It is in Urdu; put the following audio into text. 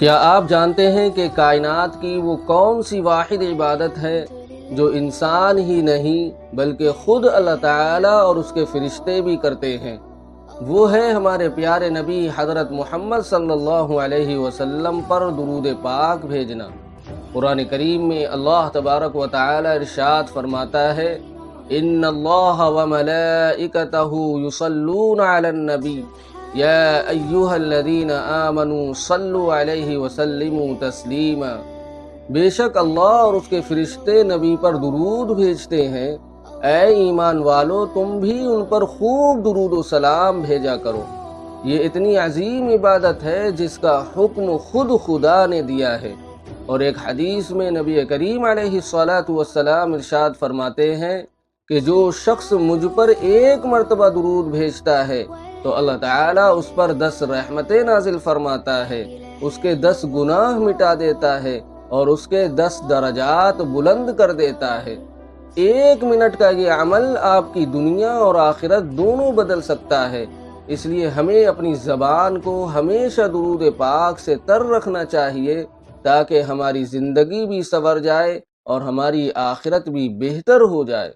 کیا آپ جانتے ہیں کہ کائنات کی وہ کون سی واحد عبادت ہے جو انسان ہی نہیں بلکہ خود اللہ تعالیٰ اور اس کے فرشتے بھی کرتے ہیں؟ وہ ہے ہمارے پیارے نبی حضرت محمد صلی اللہ علیہ وسلم پر درود پاک بھیجنا۔ قرآن کریم میں اللہ تبارک و تعالی ارشاد فرماتا ہے، ان اللہ وملائکتہ یصلون علی النبی یا ایہا الذین آمنوا صلوا علیہ وسلموا تسلیما۔ بے شک اللہ اور اس کے فرشتے نبی پر درود بھیجتے ہیں، اے ایمان والو تم بھی ان پر خوب درود و سلام بھیجا کرو۔ یہ اتنی عظیم عبادت ہے جس کا حکم خود خدا نے دیا ہے۔ اور ایک حدیث میں نبی کریم علیہ الصلاۃ والسلام ارشاد فرماتے ہیں کہ جو شخص مجھ پر ایک مرتبہ درود بھیجتا ہے تو اللہ تعالیٰ اس پر 10 رحمتیں نازل فرماتا ہے، اس کے 10 گناہ مٹا دیتا ہے اور اس کے 10 درجات بلند کر دیتا ہے۔ 1 منٹ کا یہ عمل آپ کی دنیا اور آخرت دونوں بدل سکتا ہے۔ اس لیے ہمیں اپنی زبان کو ہمیشہ درود پاک سے تر رکھنا چاہیے تاکہ ہماری زندگی بھی سنور جائے اور ہماری آخرت بھی بہتر ہو جائے۔